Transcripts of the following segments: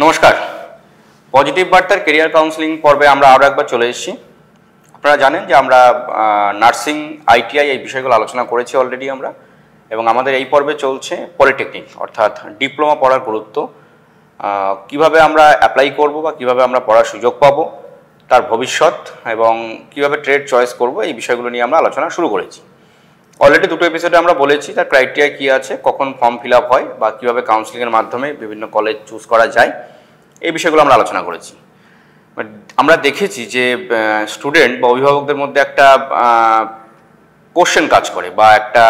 নমস্কার। পজিটিভ বার্তার career counselling পর্বে আমরা আরও একবার চলে এসেছি। আপনারা জানেন যে আমরা নার্সিং, আইটিআই এই বিষয়গুলো আলোচনা করেছি অলরেডি আমরা, এবং আমাদের এই পর্বে চলছে পলিটেকনিক অর্থাৎ ডিপ্লোমা পড়ার গুরুত্ব, কিভাবে আমরা অ্যাপ্লাই করব বা কিভাবে আমরা পড়ার সুযোগ পাবো, তার ভবিষ্যৎ এবং কিভাবে ট্রেড চয়েস করব, এই বিষয়গুলো নিয়ে আমরা আলোচনা শুরু করেছি। অলরেডি দুটো এপিসোডে আমরা বলেছি তার ক্রাইটেরিয়া কী আছে, কখন ফর্ম ফিল আপ হয় বা কীভাবে কাউন্সেলিংয়ের মাধ্যমে বিভিন্ন কলেজ চুজ করা যায়, এই বিষয়গুলো আমরা আলোচনা করেছি। আমরা দেখেছি যে স্টুডেন্ট বা অভিভাবকদের মধ্যে একটা কোশ্চেন কাজ করে বা একটা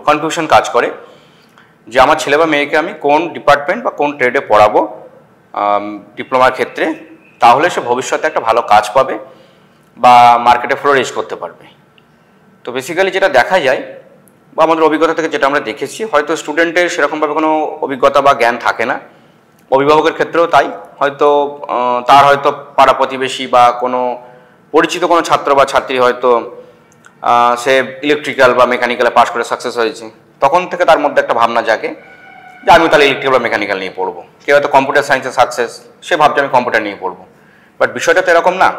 কনফিউশন কাজ করে যে আমার ছেলে বা মেয়েকে আমি কোন ডিপার্টমেন্ট বা কোন ট্রেডে পড়াবো ডিপ্লোমার ক্ষেত্রে, তাহলে সে ভবিষ্যতে একটা ভালো কাজ পাবে বা মার্কেটে ফ্লোরিশ করতে পারবে। তো বেসিক্যালি যেটা দেখা যায় বা আমাদের অভিজ্ঞতা থেকে যেটা আমরা দেখেছি, হয়তো স্টুডেন্টের সেরকমভাবে কোনো অভিজ্ঞতা বা জ্ঞান থাকে না, অভিভাবকের ক্ষেত্রেও তাই। হয়তো তার পাড়া প্রতিবেশী বা কোনো পরিচিত কোনো ছাত্র বা ছাত্রী হয়তো সে ইলেকট্রিক্যাল বা মেকানিক্যালে পাশ করে সাকসেস হয়েছে, তখন থেকে তার মধ্যে একটা ভাবনা জাগে যে আমি তাহলে ইলেকট্রিক্যাল বা মেকানিক্যাল নিয়ে পড়বো। কেউ হয়তো কম্পিউটার সায়েন্সে সাকসেস, সে ভাবছে আমি কম্পিউটার নিয়ে পড়বো। বাট বিষয়টা তো এরকম না।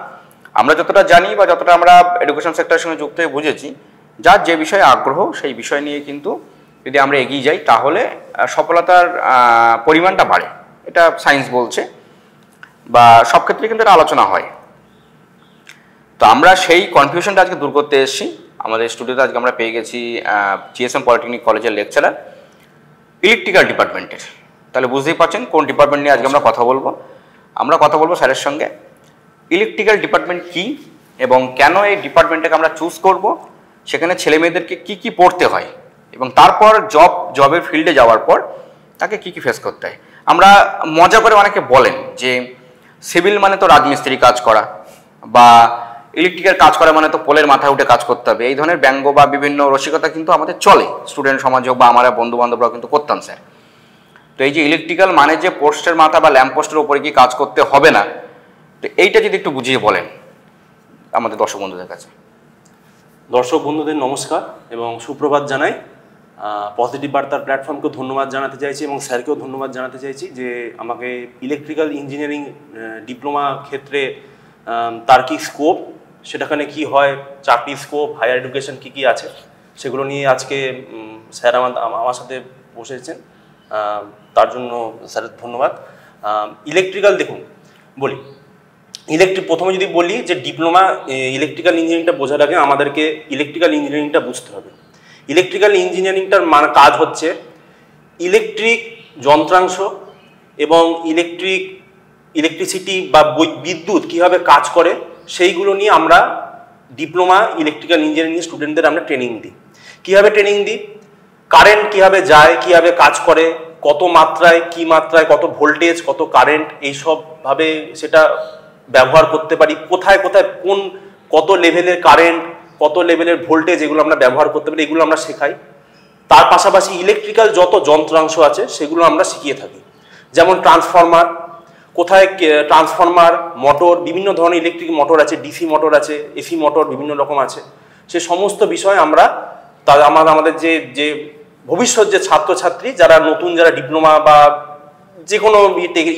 আমরা যতটা জানি বা যতটা আমরা এডুকেশন সেক্টরের সঙ্গে যুক্ত হয়ে বুঝেছি, যার যে বিষয়ে আগ্রহ সেই বিষয় নিয়ে কিন্তু যদি আমরা এগিয়ে যাই তাহলে সফলতার পরিমাণটা বাড়ে। এটা সায়েন্স বলছে বা সব ক্ষেত্রে কিন্তু এটা আলোচনা হয়। তো আমরা সেই কনফিউশনটা আজকে দূর করতে এসেছি। আমাদের স্টুডিওতে আজকে আমরা পেয়ে গেছি জিএসএম পলিটেকনিক কলেজের লেকচারার ইলেকট্রিক্যাল ডিপার্টমেন্টের। তাহলে বুঝতেই পারছেন কোন ডিপার্টমেন্ট নিয়ে আজকে আমরা কথা বলবো। আমরা কথা বলবো স্যারের সঙ্গে ইলেকট্রিক্যাল ডিপার্টমেন্ট কী এবং কেন এই ডিপার্টমেন্টটাকে আমরা চুজ করব, সেখানে ছেলে মেয়েদেরকে কী কী পড়তে হয় এবং তারপর জবের ফিল্ডে যাওয়ার পর তাকে কী কী ফেস করতে হয়। আমরা মজা করে অনেকে বলেন যে সিভিল মানে তো রাজমিস্ত্রি কাজ করা বা ইলেকট্রিক্যাল কাজ করা মানে তো পোলের মাথায় উঠে কাজ করতে হবে, এই ধরনের ব্যঙ্গ বা বিভিন্ন রসিকতা কিন্তু আমাদের চলে স্টুডেন্ট সমাজ হোক বা আমরা বন্ধু বান্ধবরাও কিন্তু করতাম স্যার। তো এই যে ইলেকট্রিক্যাল মানে যে পোস্টের মাথা বা ল্যাম্প পোস্টের উপরে কি কাজ করতে হবে না, তো এইটা যদি একটু বুঝিয়ে বলেন আমাদের দর্শক বন্ধুদের কাছে। দর্শক বন্ধুদের নমস্কার এবং সুপ্রভাত জানাই। পজিটিভ বার্তার প্ল্যাটফর্মকে ধন্যবাদ জানাতে চাইছি এবং স্যারকেও ধন্যবাদ জানাতে চাইছি যে আমাকে ইলেকট্রিক্যাল ইঞ্জিনিয়ারিং ডিপ্লোমা ক্ষেত্রে তার কি স্কোপ, সেটাখানে কি হয়, চাকরি স্কোপ, হায়ার এডুকেশন কি কি আছে, সেগুলো নিয়ে আজকে স্যার আমার সাথে বসেছেন, তার জন্য স্যারের ধন্যবাদ। ইলেকট্রিক্যাল দেখুন বলি, প্রথমে যদি বলি যে ডিপ্লোমা ইলেকট্রিক্যাল ইঞ্জিনিয়ারিংটা বোঝার আগে আমাদেরকে ইলেকট্রিক্যাল ইঞ্জিনিয়ারিংটা বুঝতে হবে। ইলেকট্রিক্যাল ইঞ্জিনিয়ারিংটার কাজ হচ্ছে ইলেকট্রিক যন্ত্রাংশ এবং ইলেকট্রিসিটি বা বিদ্যুৎ কীভাবে কাজ করে সেইগুলো নিয়ে আমরা ডিপ্লোমা ইলেকট্রিক্যাল ইঞ্জিনিয়ারিং স্টুডেন্টদের আমরা ট্রেনিং দিই। কীভাবে ট্রেনিং দিই, কারেন্ট কীভাবে যায়, কীভাবে কাজ করে, কত মাত্রায়, কী মাত্রায়, কত ভোল্টেজ, কত কারেন্ট, এইসবভাবে সেটা ব্যবহার করতে পারি, কোথায় কোথায় কত লেভেলের কারেন্ট, কত লেভেলের ভোল্টেজ, এগুলো আমরা ব্যবহার করতে পারি, এগুলো আমরা শেখাই। তার পাশাপাশি ইলেকট্রিক্যাল যত যন্ত্রাংশ আছে সেগুলো আমরা শিখিয়ে থাকি। যেমন ট্রান্সফরমার, কোথায় ট্রান্সফরমার, মোটর, বিভিন্ন ধরনের ইলেকট্রিক মোটর আছে, ডিসি মোটর আছে, এসি মোটর বিভিন্ন রকম আছে। সে সমস্ত বিষয় আমরা আমাদের যে ভবিষ্যৎ যে ছাত্রছাত্রী যারা নতুন, যারা ডিপ্লোমা বা যে কোনো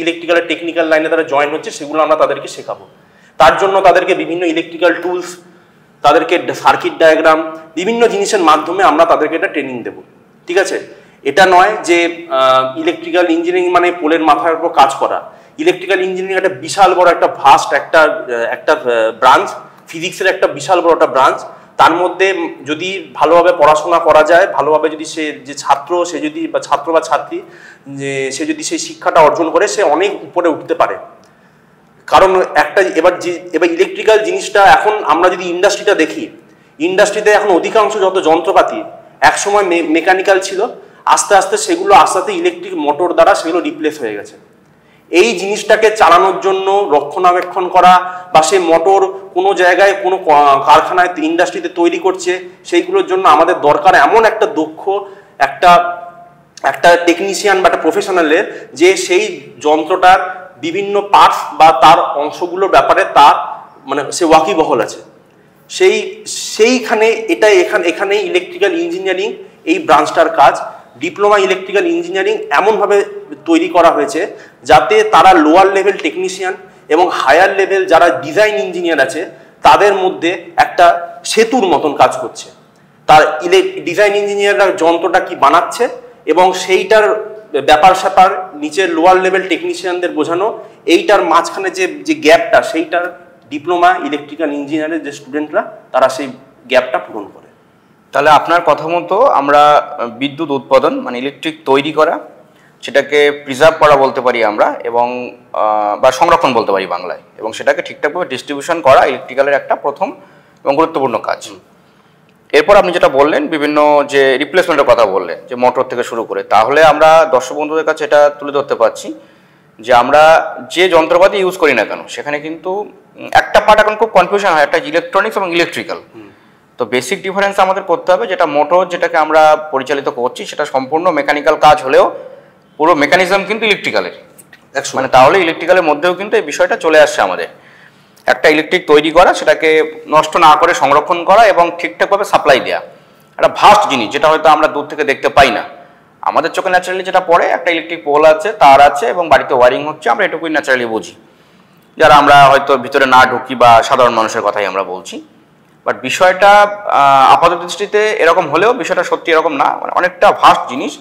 ইলেকট্রিক্যাল টেকনিক্যাল লাইনে তারা জয়েন হচ্ছে, সেগুলো আমরা তাদেরকে শেখাবো। তার জন্য তাদেরকে বিভিন্ন ইলেকট্রিক্যাল টুলস, তাদেরকে সার্কিট ডায়াগ্রাম, বিভিন্ন জিনিসের মাধ্যমে আমরা তাদেরকে এটা ট্রেনিং দেব। ঠিক আছে, এটা নয় যে ইলেকট্রিক্যাল ইঞ্জিনিয়ারিং মানে পোলের মাথার উপর কাজ করা। ইলেকট্রিক্যাল ইঞ্জিনিয়ারিং একটা বিশাল বড় একটা ভাস্ট একটা ব্রাঞ্চ, ফিজিক্সের একটা বিশাল বড় একটা ব্রাঞ্চ। তার মধ্যে যদি ভালোভাবে পড়াশোনা করা যায়, ভালোভাবে যদি সে যে ছাত্র, সে যদি বা ছাত্র বা ছাত্রী সে যদি সেই শিক্ষাটা অর্জন করে, সে অনেক উপরে উঠতে পারে। কারণ এবার ইলেকট্রিক্যাল জিনিসটা এখন আমরা যদি ইন্ডাস্ট্রিটা দেখি, ইন্ডাস্ট্রিতে এখন অধিকাংশ যত যন্ত্রপাতি একসময় মেকানিক্যাল ছিল, আস্তে আস্তে সেগুলো ইলেকট্রিক মোটর দ্বারা সেগুলো রিপ্লেস হয়ে গেছে। এই জিনিসটাকে চালানোর জন্য রক্ষণাবেক্ষণ করা বা সে মোটর কোনো জায়গায় কোনো কারখানায় ইন্ডাস্ট্রিতে তৈরি করছে, সেইগুলোর জন্য আমাদের দরকার এমন একটা দক্ষ একটা টেকনিশিয়ান বা একটা প্রফেশনালের, যে সেই যন্ত্রটার বিভিন্ন পার্টস বা তার অংশগুলোর ব্যাপারে তার সে ওয়াকিবহল আছে। সেইখানে এখানেই ইলেকট্রিক্যাল ইঞ্জিনিয়ারিং এই ব্রাঞ্চটার কাজ। ডিপ্লোমা ইলেকট্রিক্যাল ইঞ্জিনিয়ারিং এমনভাবে তৈরি করা হয়েছে যাতে তারা লোয়ার লেভেল টেকনিশিয়ান এবং হায়ার লেভেল যারা ডিজাইন ইঞ্জিনিয়ার আছে তাদের মধ্যে একটা সেতুর মতন কাজ করছে। তার ডিজাইন ইঞ্জিনিয়াররা যন্ত্রটা কি বানাচ্ছে এবং সেইটার ব্যাপার স্যাপার নিচের লোয়ার লেভেল টেকনিশিয়ানদের বোঝানো, এইটার মাঝখানে যে গ্যাপটা সেইটার ডিপ্লোমা ইলেকট্রিক্যাল ইঞ্জিনিয়ারের যে স্টুডেন্টরা তারা সেই গ্যাপটা পূরণ করে। তাহলে আপনার কথা মতো আমরা বিদ্যুৎ উৎপাদন মানে ইলেকট্রিক তৈরি করা, সেটাকে প্রিজার্ভ করা বলতে পারি আমরা, এবং বা সংরক্ষণ বলতে পারি বাংলায়, এবং সেটাকে ঠিকঠাকভাবে ডিস্ট্রিবিউশন করা ইলেকট্রিক্যালের একটা প্রথম এবং গুরুত্বপূর্ণ কাজ। এরপর আপনি যেটা বললেন বিভিন্ন যে রিপ্লেসমেন্টের কথা বললেন, যে মোটর থেকে শুরু করে, তাহলে আমরা দর্শক বন্ধুদের কাছে এটা তুলে ধরতে পারছি যে আমরা যে যন্ত্রপাতি ইউজ করি না কেন সেখানে কিন্তু একটা পার্ট এখন খুব কনফিউশন হয়, একটা ইলেকট্রনিক্স এবং ইলেকট্রিক্যাল। তো বেসিক ডিফারেন্স আমাদের করতে হবে, যেটা মোটর যেটাকে আমরা পরিচালিত করছি সেটা সম্পূর্ণ মেকানিক্যাল কাজ হলেও পুরো মেকানিজম কিন্তু ইলেকট্রিক্যালের, মানে তাহলে ইলেকট্রিক্যালের মধ্যেও কিন্তু এই বিষয়টা চলে আসছে আমাদের। একটা ইলেকট্রিক তৈরি করা, সেটাকে নষ্ট না করে সংরক্ষণ করা এবং ঠিকঠাকভাবে সাপ্লাই দেওয়া, একটা ভাস্ট জিনিস যেটা হয়তো আমরা দূর থেকে দেখতে পাই না। আমাদের চোখে ন্যাচারালি যেটা পড়ে একটা ইলেকট্রিক পোল আছে, তার আছে এবং বাড়িতে ওয়ারিং হচ্ছে, আমরা এটুকুই ন্যাচারালি বুঝি যারা আমরা হয়তো ভিতরে না ঢুকি বা সাধারণ মানুষের কথাই আমরা বলছি। বাট বিষয়টা আপাত দৃষ্টিতে এরকম হলেও বিষয়টা সত্যি এরকম না, মানে অনেকটা ভাস্ট জিনিস,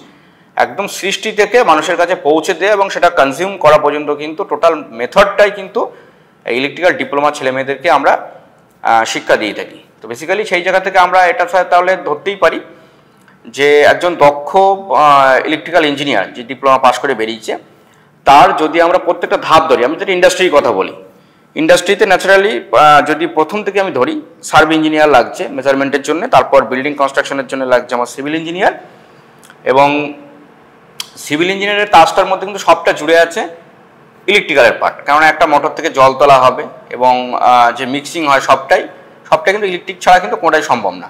একদম সৃষ্টি থেকে মানুষের কাছে পৌঁছে দেয় এবং সেটা কনজিউম করা পর্যন্ত কিন্তু টোটাল মেথডটাই কিন্তু ইলেকট্রিক্যাল ডিপ্লোমা ছেলে মেয়েদেরকে আমরা শিক্ষা দিয়ে থাকি। তো বেসিক্যালি সেই জায়গা থেকে আমরা এটা তাহলে ধরতেই পারি যে একজন দক্ষ ইলেকট্রিক্যাল ইঞ্জিনিয়ার যে ডিপ্লোমা পাস করে বেরিয়েছে, তার যদি আমরা প্রত্যেকটা ধাপ ধরি, আমি যদি ইন্ডাস্ট্রির কথা বলি, ইন্ডাস্ট্রিতে ন্যাচারালি যদি প্রথম থেকে আমি ধরি, সার্ভ ইঞ্জিনিয়ার লাগছে মেজারমেন্টের জন্য, তারপর বিল্ডিং কনস্ট্রাকশনের জন্য লাগছে আমার সিভিল ইঞ্জিনিয়ার, এবং সিভিল ইঞ্জিনিয়ারের কাজটার মধ্যে কিন্তু সবটা জুড়ে আছে ইলেকট্রিক্যালের পার্ট, কারণ একটা মোটর থেকে জল তোলা হবে এবং যে মিক্সিং হয় সবটাই কিন্তু ইলেকট্রিক ছাড়া কিন্তু কোনোটাই সম্ভব না।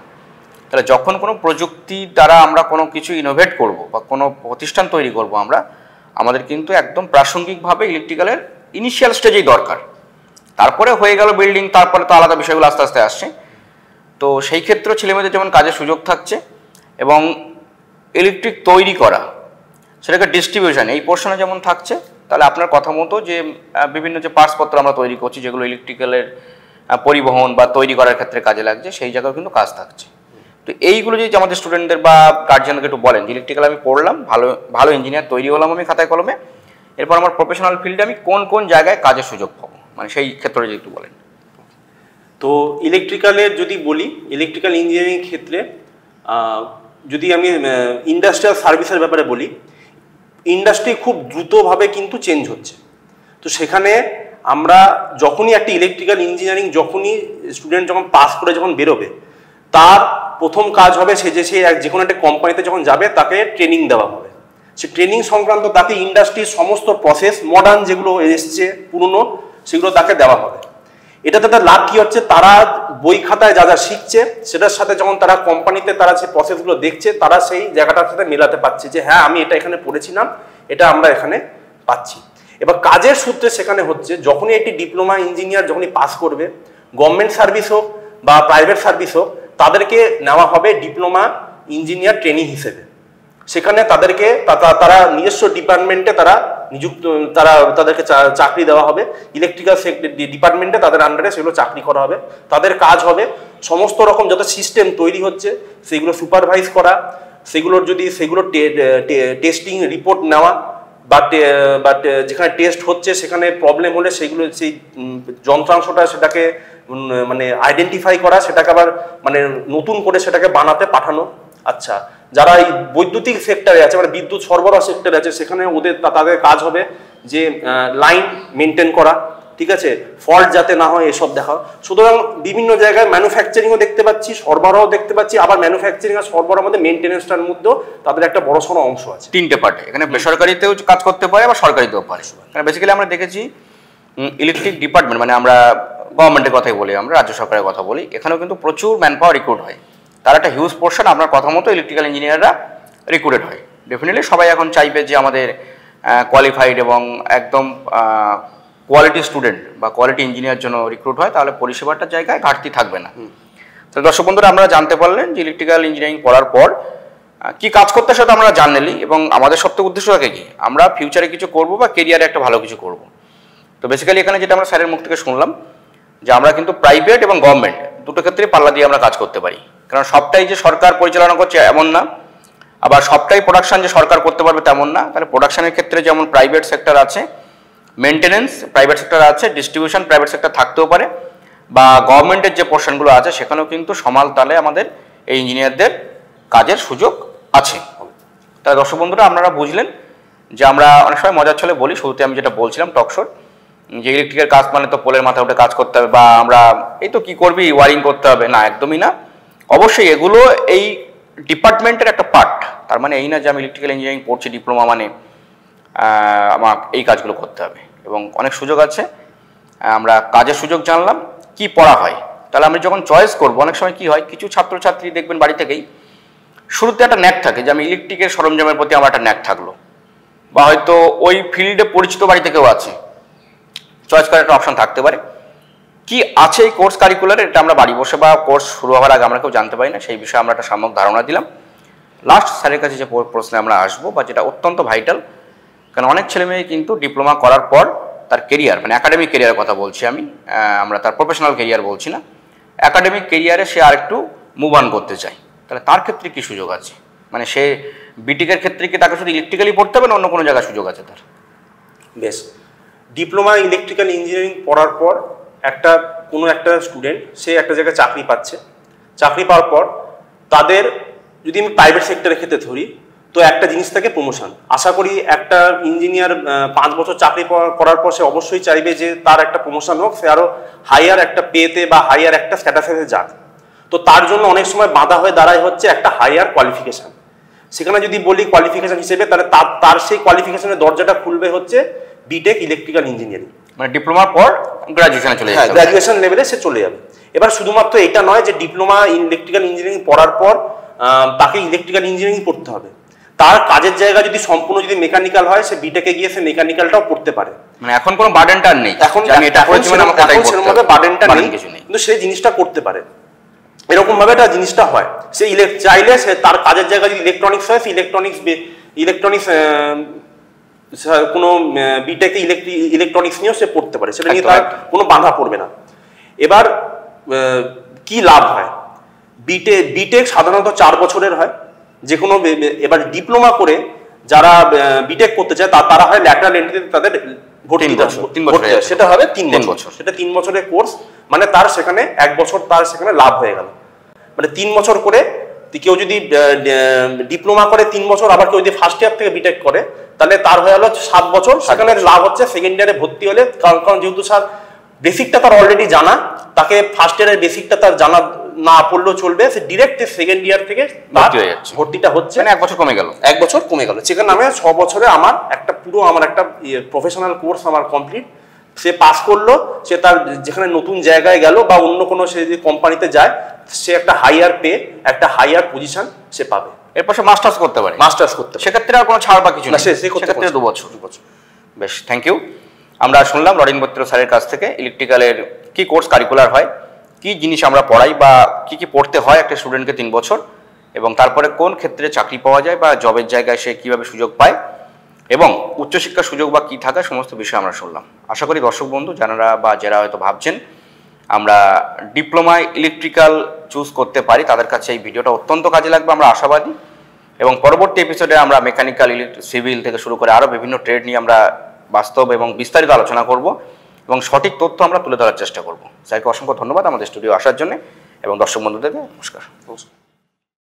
তাহলে যখন কোনো প্রযুক্তি দ্বারা আমরা কোনো কিছু ইনোভেট করব বা কোনো প্রতিষ্ঠান তৈরি করব আমরা, আমাদের কিন্তু একদম প্রাসঙ্গিকভাবে ইলেকট্রিক্যালের ইনিশিয়াল স্টেজেই দরকার। তারপরে হয়ে গেল বিল্ডিং, তারপরে তো আলাদা বিষয়গুলো আস্তে আস্তে আসছে। তো সেই ক্ষেত্রে ছেলেমেয়েদের যেমন কাজের সুযোগ থাকছে এবং ইলেকট্রিক তৈরি করা, সেটাকে ডিস্ট্রিবিউশন এই পোর্শনে যেমন থাকছে, তাহলে আপনার কথা মতো যে বিভিন্ন যে পার্টসপত্র আমরা তৈরি করছি যেগুলো ইলেকট্রিক্যালের পরিবহন বা তৈরি করার ক্ষেত্রে কাজে লাগছে, সেই জায়গায় কিন্তু কাজ থাকছে। তো এইগুলো যদি আমাদের স্টুডেন্টদের বা গার্জিয়ানকে একটু বলেন যে ইলেকট্রিক্যাল আমি পড়লাম, ভালো ইঞ্জিনিয়ার তৈরি হলাম আমি খাতায় কলমে, এরপর আমার প্রফেশনাল ফিল্ডে আমি কোন কোন জায়গায় কাজের সুযোগ পাবো, মানে সেই ক্ষেত্রে যদি একটু বলেন। তো ইলেকট্রিক্যালের যদি বলি, ইলেকট্রিক্যাল ইঞ্জিনিয়ারিং ক্ষেত্রে যদি আমি ইন্ডাস্ট্রিয়াল সার্ভিসের ব্যাপারে বলি, ইন্ডাস্ট্রি খুব দ্রুতভাবে কিন্তু চেঞ্জ হচ্ছে। তো সেখানে আমরা যখনই একটা ইলেকট্রিক্যাল ইঞ্জিনিয়ারিং যখনই স্টুডেন্ট যখন পাস করে যখন বেরোবে, তার প্রথম কাজ হবে সে যে কোনো একটা কোম্পানিতে যখন যাবে তাকে ট্রেনিং দেওয়া হবে। সে ট্রেনিং সংক্রান্ত তাকে ইন্ডাস্ট্রির সমস্ত প্রসেস মডার্ন যেগুলো এসছে পুরনো সেগুলো তাকে দেওয়া হবে। এটাতে তার লাভ কী হচ্ছে, তারা বই খাতায় যা যা শিখছে সেটার সাথে যখন তারা কোম্পানিতে তারা সেই প্রসেসগুলো দেখছে, তারা সেই জায়গাটার সাথে মেলাতে পারছে যে হ্যাঁ আমি এটা এখানে পড়েছিলাম, এটা আমরা এখানে পাচ্ছি। এবার কাজের সূত্রে সেখানে হচ্ছে যখনই একটি ডিপ্লোমা ইঞ্জিনিয়ার যখনই পাস করবে, গভর্নমেন্ট সার্ভিস হোক বা প্রাইভেট সার্ভিস হোক, তাদেরকে নেওয়া হবে ডিপ্লোমা ইঞ্জিনিয়ার ট্রেনিং হিসেবে। সেখানে তাদেরকে তারা নিজস্ব ডিপার্টমেন্টে তাদেরকে চাকরি দেওয়া হবে, ইলেকট্রিক্যাল ডিপার্টমেন্টে তাদের আন্ডারে সেগুলো চাকরি করা হবে। তাদের কাজ হবে সমস্ত রকম যত সিস্টেম তৈরি হচ্ছে সেগুলো সুপারভাইজ করা, সেগুলোর টেস্টিং রিপোর্ট নেওয়া, বাট যেখানে টেস্ট হচ্ছে সেখানে প্রবলেম হলে সেগুলো সেই যন্ত্রাংশটা সেটাকে মানে আইডেন্টিফাই করা, সেটাকে আবার মানে নতুন করে সেটাকে বানাতে পাঠানো। আচ্ছা, যারা এই বৈদ্যুতিক সেক্টরে আছে মানে বিদ্যুৎ সরবরাহ সেক্টরে আছে, সেখানে তাদের কাজ হবে যে লাইন মেনটেন করা, ঠিক আছে, ফল্ট যাতে না হয় এসব দেখা। সুতরাং বিভিন্ন জায়গায় ম্যানুফ্যাকচারিংও দেখতে পাচ্ছি, সরবরাহ দেখতে পাচ্ছি, আবার ম্যানুফ্যাকচারিং আর সরবরাহের মধ্যে মেনটেন্যান্সটার মধ্যেও তাদের একটা বড়সড় অংশ আছে। তিনটে পার্টে, এখানে বেসরকারিতেও কাজ করতে পারে আবার সরকারিতেও পারে। কারণ বেসিক্যালি আমরা দেখেছি ইলেকট্রিক ডিপার্টমেন্ট মানে আমরা গভর্নমেন্টের কথাই বলি, আমরা রাজ্য সরকারের কথা বলি, এখানেও কিন্তু প্রচুর ম্যান পাওয়ার রিক্রুট হয়। তার একটা হিউজ পোর্শন আপনার কথা মতো ইলেকট্রিক্যাল ইঞ্জিনিয়াররা রিক্রুটেড হয়। ডেফিনেটলি সবাই এখন চাইবে যে আমাদের কোয়ালিফাইড এবং একদম কোয়ালিটি স্টুডেন্ট বা কোয়ালিটি ইঞ্জিনিয়ার জন্য রিক্রুট হয়, তাহলে পরিষেবাটার জায়গায় ঘাটতি থাকবে না। তো দর্শক বন্ধুরা, আমরা জানতে পারলেন যে ইলেকট্রিক্যাল ইঞ্জিনিয়ারিং পড়ার পর কি কাজ করতে সেটা আমরা জানলি, এবং আমাদের সবথেকে উদ্দেশ্য থাকে কি আমরা ফিউচারে কিছু করব বা কেরিয়ারে একটা ভালো কিছু করব। তো বেসিক্যালি এখানে যেটা আমরা স্যারের মুখ থেকে শুনলাম যে আমরা কিন্তু প্রাইভেট এবং গভর্নমেন্ট দুটো ক্ষেত্রে পাল্লা দিয়ে আমরা কাজ করতে পারি, কারণ সবটাই যে সরকার পরিচালনা করছে এমন না, আবার সবটাই প্রোডাকশন যে সরকার করতে পারবে তেমন না। তাহলে প্রোডাকশনের ক্ষেত্রে যেমন প্রাইভেট সেক্টর আছে, মেনটেনেন্স প্রাইভেট সেক্টর আছে, ডিস্ট্রিবিউশন প্রাইভেট সেক্টর থাকতেও পারে, বা গভর্নমেন্টের যে পোর্শনগুলো আছে সেখানেও কিন্তু সমান তালে আমাদের এই ইঞ্জিনিয়ারদের কাজের সুযোগ আছে। তাই দর্শক বন্ধুরা আপনারা বুঝলেন যে আমরা অনেক সময় মজার ছলে বলি, শুরুতে আমি যেটা বলছিলাম টকশোর, যে ইলেকট্রিকের কাজ মানে তো পোলের মাথায় উঠে কাজ করতে হবে, বা আমরা এই তো কি করবি ওয়ারিং করতে হবে, না একদমই না। অবশ্যই এগুলো এই ডিপার্টমেন্টের একটা পার্ট। তার মানে এই না যে আমি ইলেকট্রিক্যাল ইঞ্জিনিয়ারিং পড়ছি ডিপ্লোমা মানে আমার এই কাজগুলো করতে হবে, এবং অনেক সুযোগ আছে। আমরা কাজের সুযোগ জানলাম, কি পড়া হয়। তাহলে আমি যখন চয়েস করবো, অনেক সময় কি হয় কিছু ছাত্রছাত্রী দেখবেন বাড়ি থেকেই শুরুতে একটা ন্যাক থাকে যে আমি ইলেকট্রিকের সরঞ্জামের প্রতি আমার একটা ন্যাক থাকলো, বা হয়তো ওই ফিল্ডে পরিচিত বাড়ি থেকেও আছে, চয়েস করার একটা অপশন থাকতে পারে। কি আছে এই কোর্স কারিকুলার, এটা আমরা বাড়ি বসে বা কোর্স শুরু হওয়ার আগে আমরা কেউ জানতে পারি না, সেই বিষয়ে আমরা একটা সামগ্রিক ধারণা দিলাম। লাস্ট স্যারের কাছে যে প্রশ্নে আমরা আসবো, বা যেটা অত্যন্ত ভাইটাল, কারণ অনেক ছেলেমেয়ে কিন্তু ডিপ্লোমা করার পর তার কেরিয়ার মানে একাডেমিক কেরিয়ারের কথা বলছি আমি, আমরা তার প্রফেশনাল কেরিয়ার বলছি না, একাডেমিক কেরিয়ারে সে আর একটু মুভ অন করতে চায়। তাহলে তার ক্ষেত্রে কি সুযোগ আছে? মানে সে বিটেকের ক্ষেত্রে কি তাকে শুধু ইলেকট্রিক্যালি পড়তে হবে না অন্য কোনো জায়গায় সুযোগ আছে তার? বেশ, ডিপ্লোমা ইলেকট্রিক্যাল ইঞ্জিনিয়ারিং পড়ার পর কোনো একটা স্টুডেন্ট সে একটা জায়গায় চাকরি পাচ্ছে, চাকরি পাওয়ার পর তাদের যদি আমি প্রাইভেট সেক্টরের ক্ষেত্রে ধরি, তো একটা জিনিস থাকে প্রমোশন। আশা করি একটা ইঞ্জিনিয়ার 5 বছর চাকরি করার পর সে অবশ্যই চাইবে যে তার একটা প্রমোশন হোক, সে আরও হাইয়ার একটা পেতে বা হাইয়ার একটা স্ট্যাটাসে যাক। তো তার জন্য অনেক সময় বাধা হয়ে দাঁড়ায় হচ্ছে একটা হাইয়ার কোয়ালিফিকেশান। সেখানে যদি বলি কোয়ালিফিকেশান হিসেবে, তাহলে তার সেই কোয়ালিফিকেশনের দরজাটা খুলবে হচ্ছে বিটেক ইলেকট্রিক্যাল ইঞ্জিনিয়ারিং, মানে ডিপ্লোমার পর গ্রাজুয়েশনে চলে যাবে, গ্রাজুয়েশন লেভেলে সে চলে যাবে। এবার শুধুমাত্র এটা নয় যে ডিপ্লোমা ইলেকট্রিক্যাল ইঞ্জিনিয়ারিং পড়ার পর তাকে ইলেকট্রিক্যাল ইঞ্জিনিয়ারিং পড়তে হবে, তার কাজের জায়গা যদি সম্পূর্ণ যদি মেকানিক্যাল হয়, সে বিটেকে গিয়ে সে মেকানিক্যালটাও পড়তে পারে। মানে এখন কোনো বার্ডেনটা নেই, এখন বার্ডেনটা নেই, কিন্তু সে জিনিসটা করতে পারে। এরকম ভাবে একটা জিনিসটা হয়, সে চাইলে সে তার কাজের জায়গা যদি ইলেকট্রনিক্স হয়, সে ইলেকট্রনিক্স কোনো বিটেকে ইলেকট্রনিক্স নিয়েও সে পড়তে পারে, সেটা নিয়ে তার কোনো বাধা পড়বে না। এবার কি লাভ হয়, বিটেক সাধারণত 4 বছরের হয় যে কোনো। এবার ডিপ্লোমা করে যারা বিটেক করতে চায় তারা হয় ল্যাটারাল এন্ট্রিতে তাদের ভর্তি, সেটা হবে 3 বছর। সেটা 3 বছরের কোর্স, মানে তার সেখানে 1 বছর তার সেখানে লাভ হয়ে গেল। মানে 3 বছর করে কেউ যদি ডিপ্লোমা করে 3 বছর, আবার কেউ যদি ফার্স্ট ইয়ার থেকে বিটেক করে, তাহলে তার হয়ে গেল 7 বছর। সেখানে লাভ হচ্ছে সেকেন্ড ইয়ারে ভর্তি হলে, কারণ যেহেতু স্যার বেসিকটা তার অলরেডি জানা, তাকে ফার্স্ট ইয়ারের বেসিকটা তার জানা না পড়লেও চলবে, সে ডিরেক্ট সেকেন্ড ইয়ার থেকে ভর্তিটা হচ্ছে। 1 বছর কমে গেল, 1 বছর কমে গেল। সেখানে আমি 6 বছরে আমার একটা প্রফেশনাল কোর্স আমার কমপ্লিট। সে পাস করলো, সে তার যেখানে নতুন জায়গায় গেল বা অন্য কোনো সে যদি কোম্পানিতে যায়, সে একটা হাইয়ার পে, একটা হাইয়ার পজিশন সে পাবে। এরপর সে মাস্টার্স করতে পারে, সেক্ষেত্রে আর কোনো ছাড় বা কিছু না, সেক্ষেত্রে 2 বছর। বেশ, থ্যাংক ইউ। আমরা শুনলাম রডিন বৈত্র স্যারের কাছ থেকে ইলেকট্রিক্যালের কি কোর্স কারিকুলার হয়, কি জিনিস আমরা পড়াই বা কি কি পড়তে হয় একটা স্টুডেন্টকে 3 বছর, এবং তারপরে কোন ক্ষেত্রে চাকরি পাওয়া যায় বা জবের জায়গায় সে কীভাবে সুযোগ পায়, এবং উচ্চশিক্ষার সুযোগ বা কী থাকা, সমস্ত বিষয় আমরা শুনলাম। আশা করি দর্শক বন্ধু যারা হয়তো ভাবছেন আমরা ডিপ্লোমায় ইলেকট্রিক্যাল চুজ করতে পারি, তাদের কাছে এই ভিডিওটা অত্যন্ত কাজে লাগবে, আমরা আশাবাদী। এবং পরবর্তী এপিসোডে আমরা মেকানিক্যাল, সিভিল থেকে শুরু করে আরও বিভিন্ন ট্রেড নিয়ে আমরা বাস্তব এবং বিস্তারিত আলোচনা করব, এবং সঠিক তথ্য আমরা তুলে ধরার চেষ্টা করব। স্যারকে অসংখ্য ধন্যবাদ আমাদের স্টুডিও আসার জন্য, এবং দর্শক বন্ধুদেরকে নমস্কার।